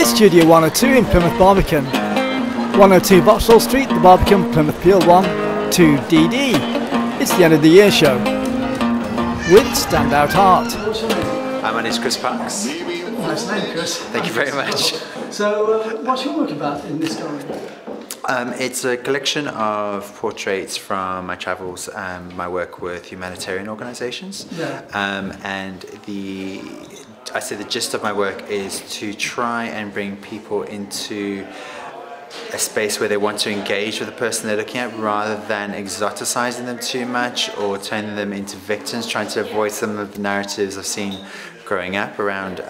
is Studio 102 in Plymouth Barbican. 102 Vauxhall Street, the Barbican, Plymouth PL1 2DD. It's the end of the year show with standout art. My name is Chris Parks. Nice name, Chris. Thank you very much. So, what's your work about in this gallery? It's a collection of portraits from my travels and my work with humanitarian organisations. Yeah. And I say the gist of my work is to try and bring people into a space where they want to engage with the person they're looking at, rather than exoticizing them too much or turning them into victims, trying to avoid some of the narratives I've seen growing up around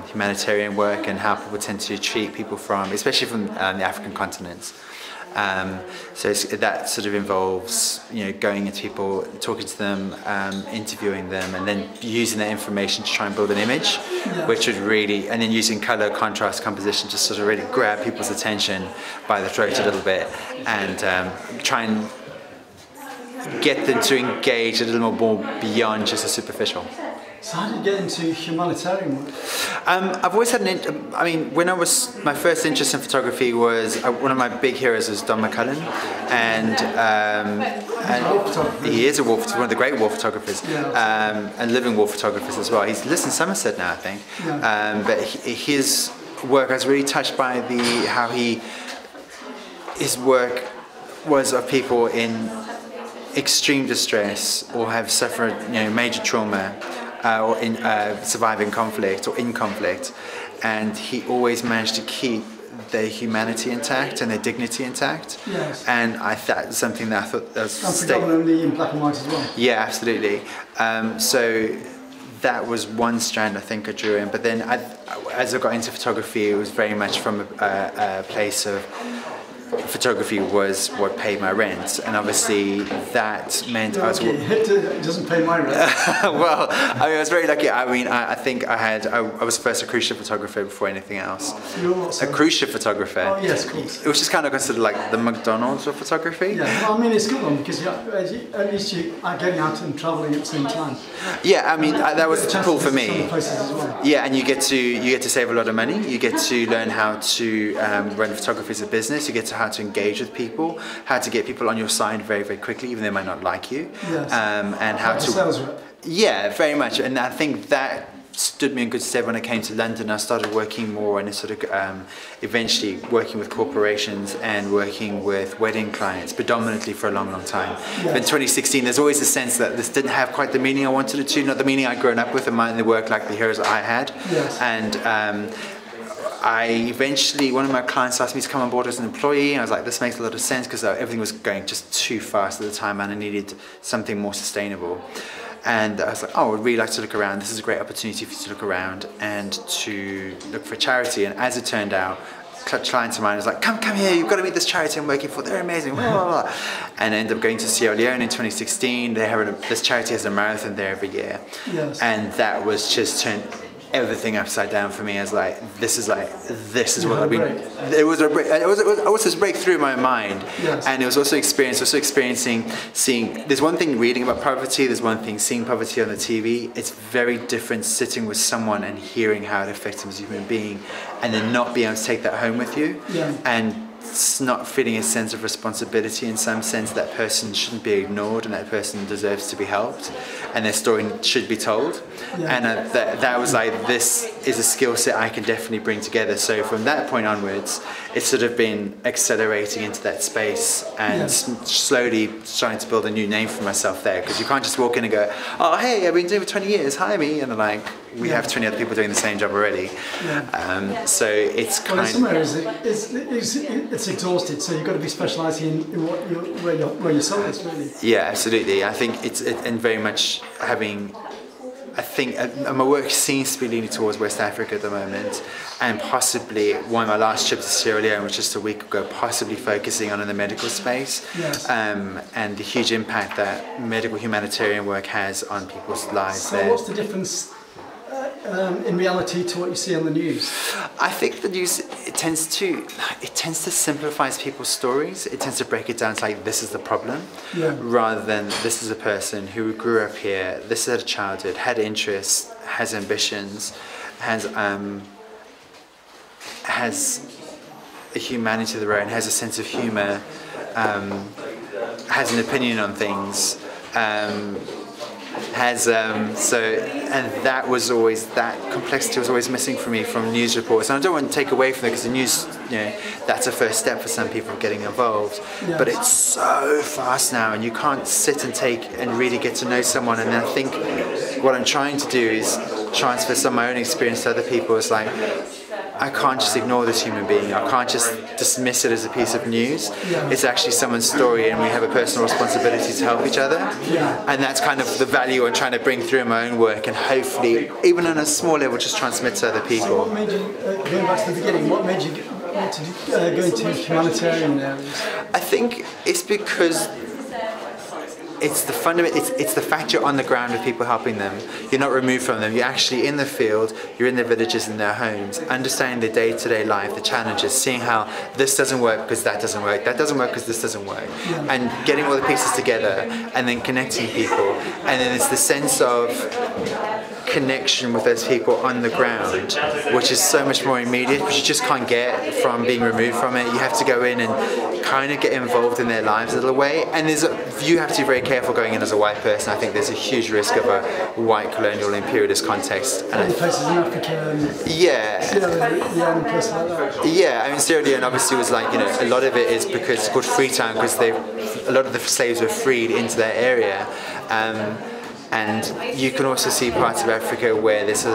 humanitarian work and how people tend to treat people from, especially from the African continents. So that sort of involves, going into people, talking to them, interviewing them, and then using that information to try and build an image, which would really, and then using colour, contrast, composition to sort of really grab people's attention by the throat a little bit, and try and get them to engage a little more beyond just the superficial. So how did you get into humanitarian work? I've always had my first interest in photography was, one of my big heroes was Don McCullin, and he is one of the great war photographers, and living war photographers as well. He lives in Somerset now, I think, but his work, I was really touched by how his work was of people in extreme distress or have suffered major trauma, or in surviving conflict or in conflict, and he always managed to keep their humanity intact and their dignity intact. Yes. And that's something that I thought was predominantly in black and white as well. Yeah, absolutely. So that was one strand I think I drew in, but then as I got into photography, it was very much from a place of photography was what paid my rent, and obviously that meant I was. It doesn't pay my rent. Well, I was very lucky. I think I was first a cruise ship photographer before anything else. A cruise ship photographer. Oh yes, of course. Which is kind of considered like the McDonald's of photography. Yeah, well, it's a good one because at least you are getting out and travelling at the same time. Yeah, that was cool for me. As well. Yeah, and you get to save a lot of money. You get to learn how to run photography as a business. You get to how to engage with people, how to get people on your side very, very quickly, even though they might not like you. Yes. And how to sales rep. Yeah, very much. And I think that stood me in good stead when I came to London. I started working more and sort of eventually working with corporations and working with wedding clients predominantly for a long, long time. Yes. But in 2016, there's always a sense that this didn't have quite the meaning I wanted it to, not the meaning I'd grown up with in the work like the heroes I had. Yes. And one of my clients asked me to come on board as an employee, and I was like, this makes a lot of sense because everything was going just too fast at the time and I needed something more sustainable. And I was like, oh, I'd really like to look around. This is a great opportunity for you to look around and to look for charity. And as it turned out, clients of mine was like, come here, you've got to meet this charity I'm working for, they're amazing, blah, blah, blah. And I ended up going to Sierra Leone in 2016. This charity has a marathon there every year. Yes. And that was just turned everything upside down for me. As this is what I've been. It was this breakthrough in my mind. Yes. And it was also experiencing seeing. There's one thing reading about poverty. There's one thing seeing poverty on the TV. It's very different sitting with someone and hearing how it affects them as a human being, and then not being able to take that home with you. Yeah. And not feeling a sense of responsibility in some sense. That person shouldn't be ignored and that person deserves to be helped and their story should be told. Yeah. And that was like, this is a skill set I can definitely bring together. So from that point onwards, it's sort of been accelerating into that space and slowly trying to build a new name for myself there, because you can't just walk in and go, oh hey, I've been doing it for 20 years, hire me, and like we have 20 other people doing the same job already. Yeah. So it's kind of... Well, in some areas it's exhausted, so you've got to be specialising in where your soul is, really. Yeah, absolutely. I think and very much having... I think my work seems to be leaning towards West Africa at the moment, and possibly one of my last trips to Sierra Leone was just a week ago, possibly focusing on in the medical space. Yes. And the huge impact that medical humanitarian work has on people's lives. So what's the difference in reality to what you see on the news? I think the news, it tends to simplify people's stories. It tends to break it down to like, this is the problem, rather than this is a person who grew up here, this is a childhood, had interests, has ambitions, has has a humanity of their own, has a sense of humour, has an opinion on things, and that complexity was always missing for me from news reports. And I don't want to take away from it, because the news, that's a first step for some people getting involved. Yes. But it's so fast now, and you can't sit and take and really get to know someone. And I think what I'm trying to do is transfer some of my own experience to other people. It's like, I can't just ignore this human being. I can't just dismiss it as a piece of news. Yeah. It's actually someone's story, and we have a personal responsibility to help each other. Yeah. And that's kind of the value I'm trying to bring through in my own work, and hopefully, even on a small level, just transmit to other people. So what made you, going back to the beginning, what made you want to go into humanitarian areas? I think it's because it's the fact you're on the ground with people, helping them. You're not removed from them. You're actually in the field. You're in their villages, in their homes, understanding their day-to-day life, the challenges, seeing how this doesn't work because that doesn't work, that doesn't work because this doesn't work, and getting all the pieces together, and then connecting people. And then it's the sense of connection with those people on the ground, which is so much more immediate, which you just can't get from being removed from it. You have to go in and kind of get involved in their lives a little way, and you have to be very careful going in as a white person. I think there's a huge risk of a white colonial imperialist context. And places in Africa, Sierra Leone, places like that. Yeah, I mean, Sierra Leone obviously was like, a lot of it is because it's called Freetown, because a lot of the slaves were freed into that area. And you can also see parts of Africa where there's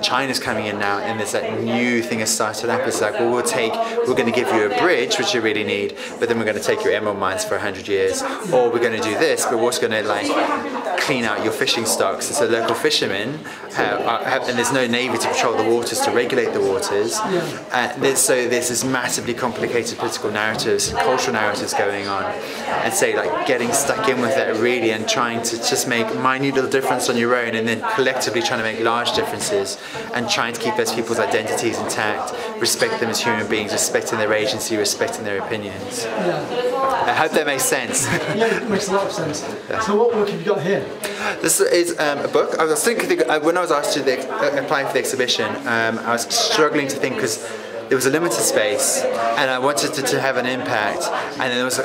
China's coming in now, and there's that new thing has started up. It's like, well, we're going to give you a bridge, which you really need, but then we're going to take your emerald mines for 100 years, or we're going to do this, but we're also going to clean out your fishing stocks. So local fishermen and there's no navy to patrol the waters, to regulate the waters. So there's this massively complicated political narratives, cultural narratives going on, and getting stuck in with that really, and trying to just make minute little difference on your own, and then collectively trying to make large differences, and trying to keep those people's identities intact, respect them as human beings, respecting their agency, respecting their opinions. I hope that makes sense. Yeah, it makes a lot of sense. So what work have you got here? This is a book. I was thinking, when I was asked to apply for the exhibition, I was struggling to think, because there was a limited space, and I wanted to have an impact, and then there was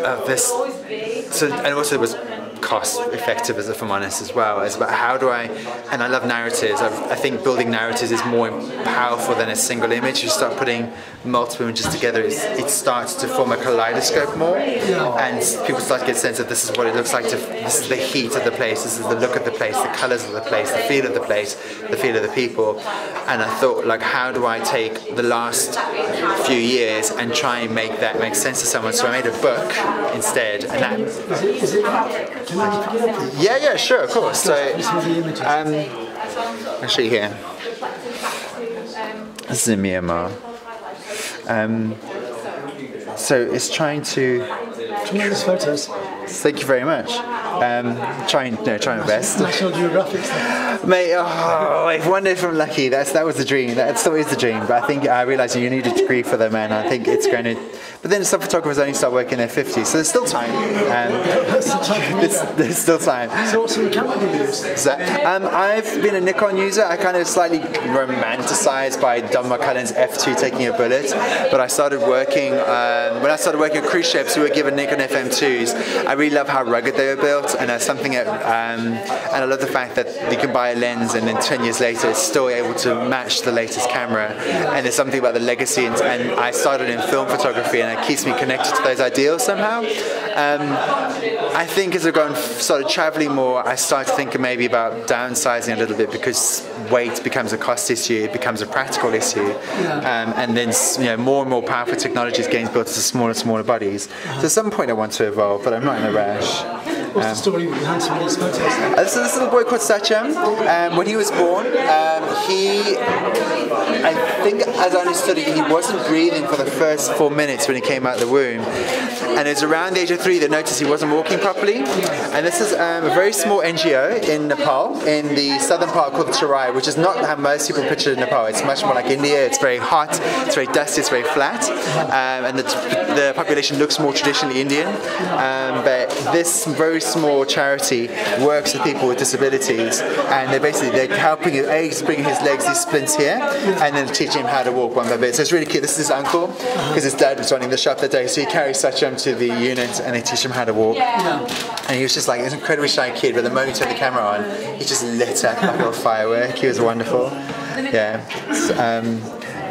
and also it was cost effective, if I'm honest, as well. It's about how do and I love narratives. I think building narratives is more powerful than a single image. You start putting multiple images together, it starts to form a kaleidoscope more, and people start to get a sense of this is what it looks like, this is the heat of the place, this is the look of the place, the colours of the place, the feel of the place, the feel of the people. And I thought, how do I take the last few years and try and make that make sense to someone? So I made a book instead. And yeah, sure, of course. So I'll show you here. This is in Myanmar. So it's trying to. Tremendous photos. Thank you very much. Trying my best. National Geographic stuff. Mate, if one day if I'm lucky, that was the dream. That's always the dream. But I think I realised you need a degree for them, and I think it's going to. But then some photographers only start working in their 50s, so there's still time. There's still time. So what sort of camera do you use? I've been a Nikon user. I kind of slightly romanticised by Don McCullen's f2 taking a bullet. But I started working, when I started working on cruise ships, we were given Nikon FM2s. I really love how rugged they were built, and something and I love the fact that you can buy a lens and then 10 years later it's still able to match the latest camera. And there's something about the legacy, and I started in film photography, and it keeps me connected to those ideals somehow. I think as I've started traveling more, I started thinking maybe about downsizing a little bit, because weight becomes a cost issue, it becomes a practical issue, and then more and more powerful technologies getting built into smaller and smaller bodies. So at some point I want to evolve, but I'm not in a rush. What's the story behind some of these photos? This little boy called Sachem. When he was born, I think, as I understood it, he wasn't breathing for the first 4 minutes when he came out of the womb. and it was around the age of 3 that noticed he wasn't walking properly. And this is a very small NGO in Nepal, in the southern part called Terai, which is not how most people picture Nepal. It's much more like India. It's very hot, it's very dusty, it's very flat, and the population looks more traditionally Indian. But this very small charity works with people with disabilities, and they're helping him, bringing his legs, these splints here, and then teaching him how to walk one by bit. So it's really cute. This is his uncle, because his dad was running the shop that day, so he carries Sachem to the unit and they teach him how to walk. And he was just like this incredibly shy kid, but the moment he turned the camera on, he just lit up like a little firework. He was wonderful. Yeah.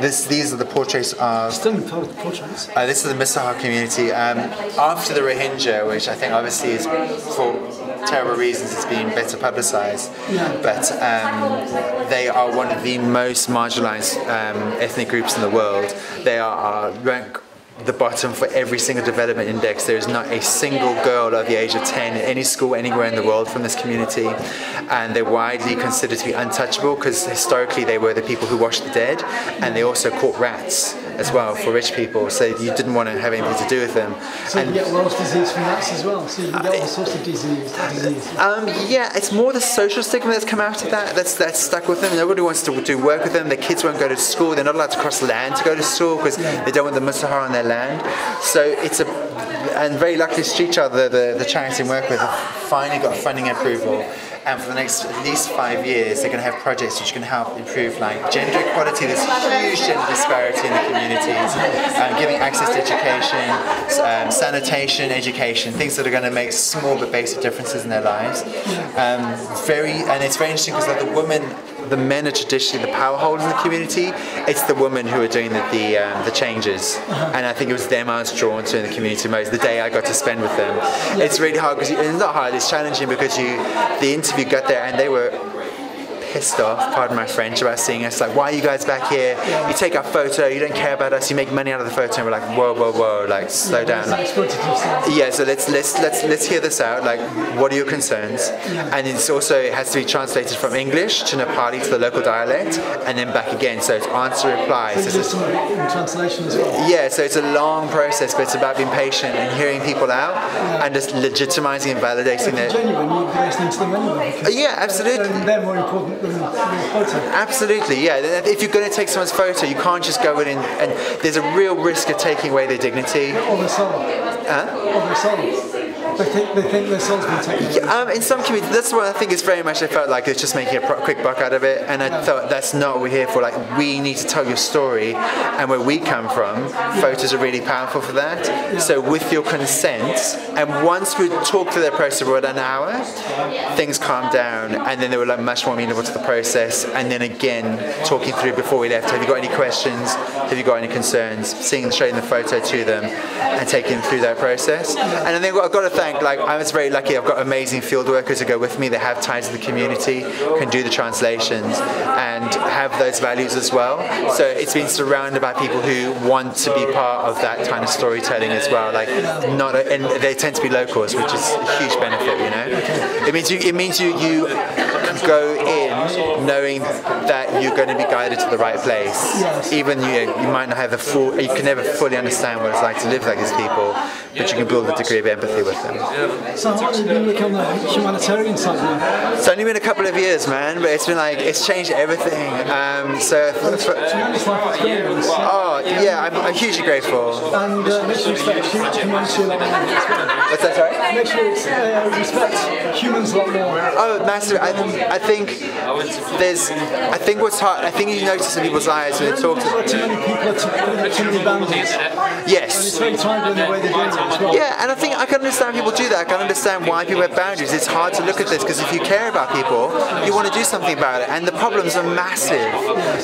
These are the portraits of... Stunning portraits. This is the Misahar community. After the Rohingya, which I think obviously is for terrible reasons it's been better publicised, but they are one of the most marginalised ethnic groups in the world. They are rank the bottom for every single development index. There is not a single girl of the age of 10 in any school anywhere in the world from this community, and they're widely considered to be untouchable because historically they were the people who washed the dead, and they also caught rats as well for rich people, so you didn't want to have anything to do with them. So you get Welsh disease from rats as well, so you can get all sorts of disease. Yeah, it's more the social stigma that's come out of that, that's stuck with them. Nobody wants to do work with them. Their kids won't go to school. They're not allowed to cross land to go to school because they don't want the Musahar on their land. So it's and very luckily Street Child, the charity I work with, have finally got funding approval. And for the next at least 5 years, they're going to have projects which can help improve like gender equality. There's huge gender disparity in the communities, giving access to education, sanitation, education, things that are going to make small but basic differences in their lives. And it's very interesting because like the men are traditionally the power holders in the community. It's the women who are doing the changes, and I think it was them I was drawn to in the community most. The day I got to spend with them, it's really hard because it's not hard. It's challenging because the interview got there and they were pissed off, pardon my French, about seeing us. Like, why are you guys back here? You take our photo, you don't care about us, you make money out of the photo, and we're like, whoa, whoa, whoa, like, slow down. Yeah, so let's hear this out. Like, what are your concerns? And it has to be translated from English to Nepali to the local dialect, and then back again. So it's answer reply. So there's some translation as well. Yeah, so it's a long process, but it's about being patient and hearing people out and just legitimizing and validating it. Genuine, you'd be listening to them anyway. Yeah, absolutely. They're more important. Absolutely, yeah. If you're going to take someone's photo, you can't just go in and there's a real risk of taking away their dignity. Or their soul. Or their soul. They think their soul's been taken away. In some communities, that's what I think is very much, I felt like it's just making a quick buck out of it, and I thought that's not what we're here for. Like, we need to tell your story, and where we come from, photos are really powerful for that. So with your consent, and once we talked through their process for about an hour, things calmed down, and then they were like much more amenable to the process, and then again, talking through before we left, have you got any questions, have you got any concerns, showing the photo to them, and taking them through that process. And then I've got to thank, like, I was very lucky, I've got amazing field workers who go with me, they have ties to the community, can do the translations, and have those values as well. So it's been surrounded by people who want to be part of that kind of storytelling as well. Like, and they tend to be locals, which is a huge benefit, you know. It means you go in knowing that you're going to be guided to the right place. Even you might not have you can never fully understand what it's like to live like these people, but you can build a degree of empathy with them. So how long have you been working on the humanitarian side now? It's only been a couple of years, man, but it's been like, it's changed everything. I'm hugely grateful. And makes you respect humanity a lot more as well. What's that, sorry? Makes you respect humans a lot more. Oh, massive. I think what's hard, I think you notice in people's lives when they talk to... Too many people are too many boundaries. Yes. And it's very tribal in the way they're doing it as well. Yeah, and I think I can understand people do that. I can understand why people have boundaries. It's hard to look at this because if you care about people, you want to do something about it. And the problems are massive.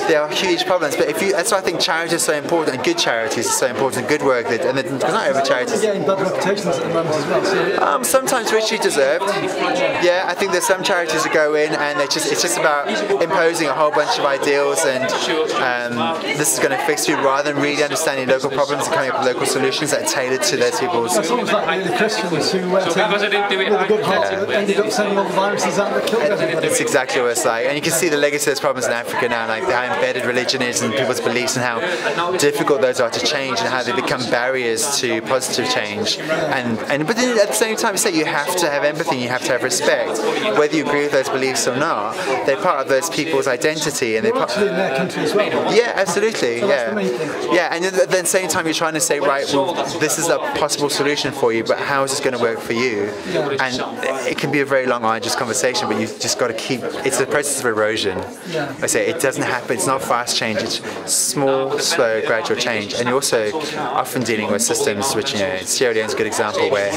They are huge problems. But that's why I think charity is so important, and good charities are so important, good work. And because not every charity is getting bad reputations at the moment as well. So. Sometimes richly deserved. Yeah, I think there's some charities that go in and it's just about imposing a whole bunch of ideals and this is going to fix you rather than really understanding local problems and coming up with local solutions that are tailored to those people's. It's almost like the Christians who went with a good heart ended up sending all the viruses out that killed everybody. It's exactly what it's like. And you can see the legacy of those problems in Africa now, like how embedded religion is in people's beliefs and how difficult those are to change and how they become barriers to positive change. But then at the same time, you have to have empathy, you have to have respect. Whether you agree with those beliefs or not, they're part of those people's identity. And they're actually in their country as well. Yeah, absolutely. So yeah. That's the main thing. Yeah, and at the same time, you're trying to say, right, well, this is a possible solution for you, but how is this going to work for you? Yeah. And it can be a very long, arduous conversation, but you've just got to keep. It's a process of erosion. Yeah. I say it doesn't happen. It's not fast change. It's small, slow, gradual change. And you're also often dealing with systems which, Sierra Leone's a good example where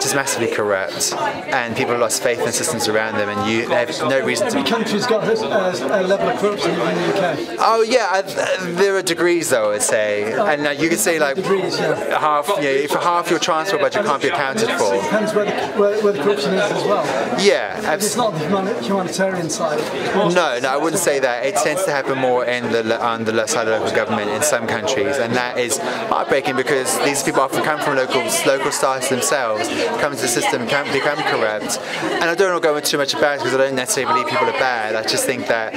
just massively corrupt, and people have lost faith in systems around them, and you have no reason to. Every country's got a level of corruption in the UK. Oh yeah, there are degrees though, I'd say, and you could say like degrees, yeah. half. If half your transport budget can't be accounted for. It depends where the corruption is as well. Yeah, it's not the humanitarian side. No, I wouldn't say that. It tends to happen more on the side of local government in some countries, and that is heartbreaking because these people often come from local status themselves, come into the system, and become corrupt. And I don't want to go into too much about it because I don't necessarily believe people are bad. I just think that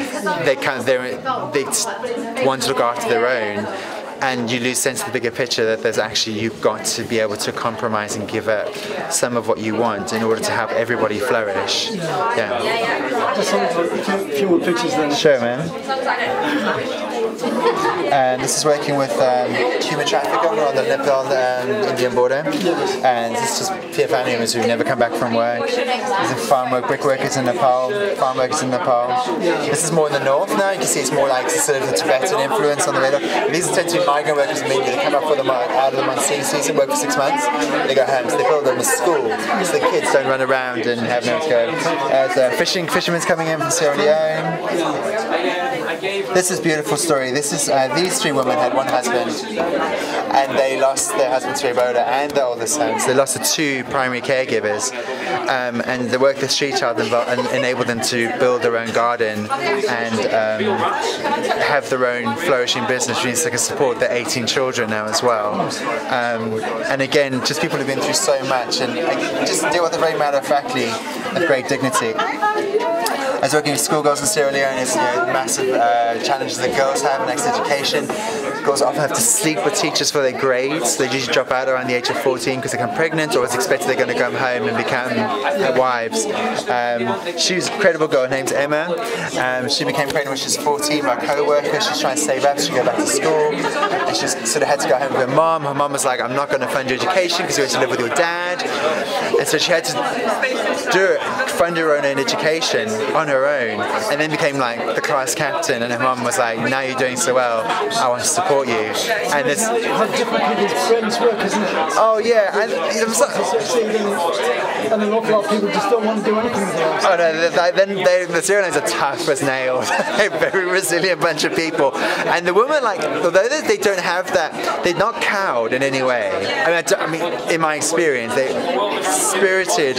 they want to look after their own. And you lose sense of the bigger picture that there's actually, you've got to be able to compromise and give up some of what you want in order to help everybody flourish. Yeah. Just a few more pictures then. Sure, man. And this is working with human traffickers on the Nepal-Indian border. And this is just PF family members who never come back from work. These are farm work, brick workers in Nepal, farm workers in Nepal. This is more in the north now. You can see it's more like sort of the Tibetan influence on the radar. These tend to be migrant workers mainly. They come up for out of the monsoon season, work for 6 months, they go home. So they build them a school so the kids don't run around and have nowhere to go. There's fishermen's coming in from Sierra Leone. This is a beautiful story. This is these three women had one husband, and they lost their husband to Ebola and their oldest son. So they lost the two primary caregivers, and the work the street child enabled them to build their own garden and have their own flourishing business, which means they can support their 18 children now as well. And again, just people who've been through so much and just deal with it very matter-of-factly with great dignity. I was working with schoolgirls in Sierra Leone. It's massive challenges that girls have in next education. Girls often have to sleep with teachers for their grades. They usually drop out around the age of 14 because they become pregnant, or it's expected they're going to come home and become wives. She's a credible girl. Her name's Emma. She became pregnant when she was 14 by a co-worker. She's trying to save up so she could go back to school. And she sort of had to go home with her mom. Her mom was like, I'm not going to fund your education because you went to live with your dad. And so she had to fund her own education on her own, and then became like the class captain. And her mom was like, now you're doing so well, I want to support you. And it's how different people's friends work, isn't it? Oh yeah, and an awful lot of people just don't want to do anything with themselves. Oh no, the Sierra Leone's are tough as nails. They're a very resilient bunch of people. And the women, like, although they don't have that, they're not cowed in any way. I mean, in my experience, they're spirited,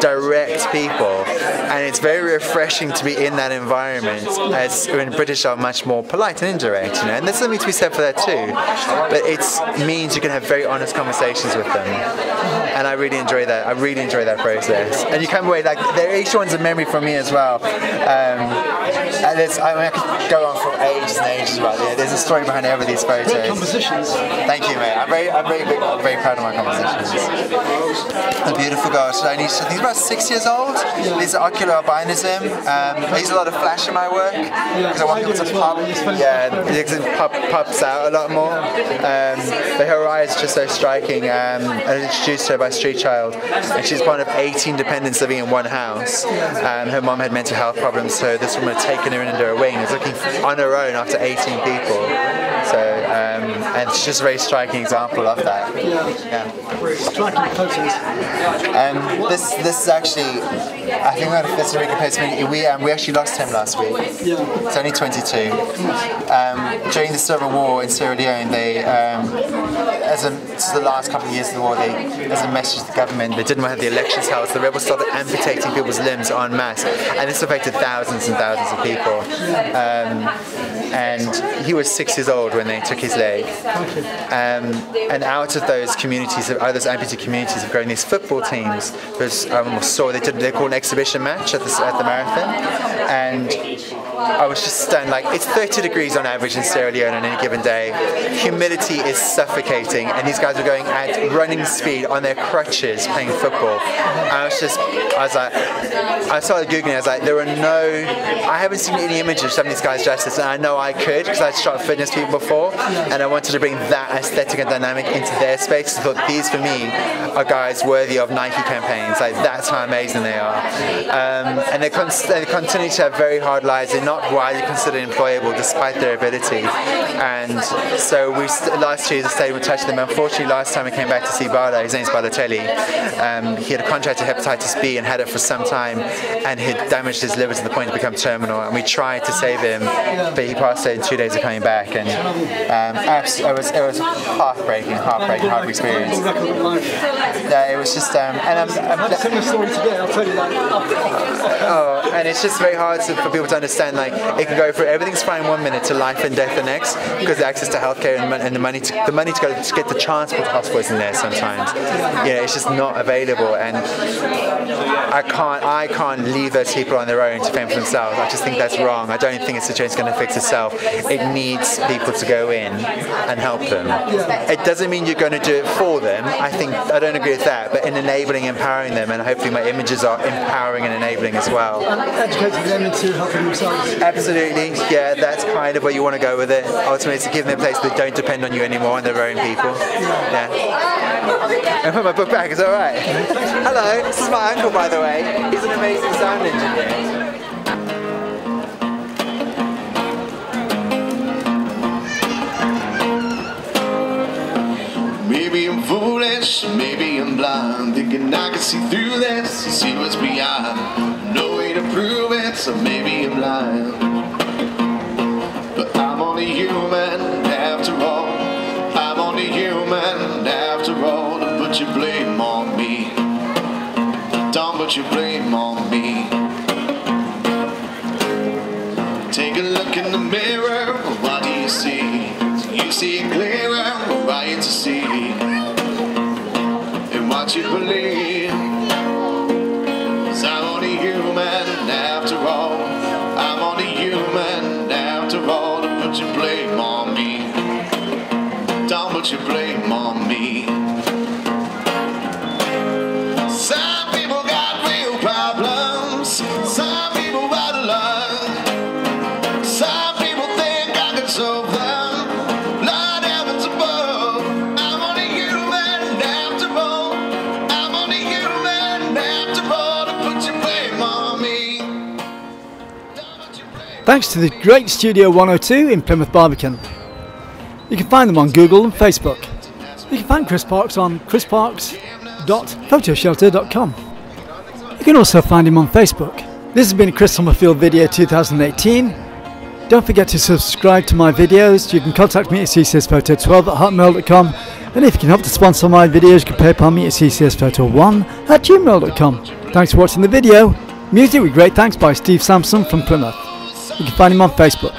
direct people, and it's very refreshing to be in that environment, as when British are much more polite and indirect, and there's something to be said for that too. But it means you can have very honest conversations with them, and I really enjoy that. I really enjoy that process. And you come away like each one's a memory for me as well. And I could go on for ages and ages about it. There's a story behind every these photos. Great compositions. Thank you, mate. I'm very proud of my compositions. A beautiful girl. I think about 6 years old. Yeah. There's ocular albinism. I use a lot of flash in my work because I want people to pop. It pops out a lot more. But her eyes are just so striking. I introduced her by Street Child, and she's one of 18 dependents living in one house. Her mom had mental health problems, so this woman had taken her in under her wing. Was looking on her own after 18 people. So, and she's just a very striking example of that. Yeah. Striking photos. This is actually, I think that's a very good place. We actually lost him last week. Yeah. It's only 22. During the Civil War in Sierra Leone, they, this is the last couple of years of the war, as a message to the government, they didn't want to have the elections held, so the rebels started amputating people's limbs en masse, and this affected thousands and thousands of people. and he was 6 years old when they took his leg. And out of those communities, those amputee communities, have grown these football teams. Because they called an exhibition match at the marathon, and I was just stunned. Like, it's 30 degrees on average in Sierra Leone on any given day. Humidity is suffocating, and these guys were going at running speed on their crutches playing football. I started Googling. I was like, I haven't seen any images of some of these guys justice, and I know I could because I'd shot fitness people before, and I wanted to bring that aesthetic and dynamic into their space. I thought these, for me, are guys worthy of Nike campaigns. Like, that's how amazing they are. And they continue to have very hard lives. They're not widely considered employable despite their ability. And so last year the stadium touched them. Unfortunately, last time we came back to see Bala, his name's Balotelli, he had a contracted hepatitis B and had it for some time, and he had damaged his liver to the point to become terminal, and we tried to save him, but he passed away in 2 days of coming back, and it was heartbreaking experience. Yeah, it was just similar story today, I'll tell you that. And it's just very hard for people to understand, like, it can go for everything's fine 1 minute to life and death the next, because the access to healthcare and the money to go to get the transport to hospital isn't there sometimes. It's just not available, and I can't leave those people on their own to fend for themselves. I just think that's wrong. I don't think the situation's going to fix itself. It needs people to go in and help them. It doesn't mean you're going to do it for them. I don't agree with that, but in enabling, empowering them, and hopefully my images are empowering and enabling as well. And educating them into helping themselves. Absolutely, yeah, that's kind of where you want to go with it. Ultimately, it's to give them a place that don't depend on you anymore and their own people. Yeah. And put my book back, is that alright? Hello, this is my uncle, by the way. He's an amazing sound engineer. Maybe I'm foolish, maybe I'm blind, thinking I can see through this, see what's beyond. No way to prove it, so maybe I'm lying. But I'm only human after all. I'm only human after all. Don't put your blame on me. Don't put your blame on me. Take a look in the mirror, what do you see? You see it clearer, right to see. And what you believe. 'Cause I'm only human after all. I'm only human after all. Don't put your blame on me. Don't put your blame on me. Some people got real problems. Some people out of luck. Some people think I can solve them. Lord heavens above. I'm only human after all. I'm only human after all. Don't put your blame on me. Thanks to the great Studio 102 in Plymouth Barbican. You can find them on Google and Facebook. You can find Chris Parks on chrisparks.photoshelter.com. You can also find him on Facebook. This has been a Chris Summerfield video 2018. Don't forget to subscribe to my videos. You can contact me at ccsPhoto12@hotmail.com, and if you can help to sponsor my videos, you can PayPal me at ccsPhoto1@gmail.com. Thanks for watching the video. Music with great thanks by Steve Sampson from Plymouth. You can find him on Facebook.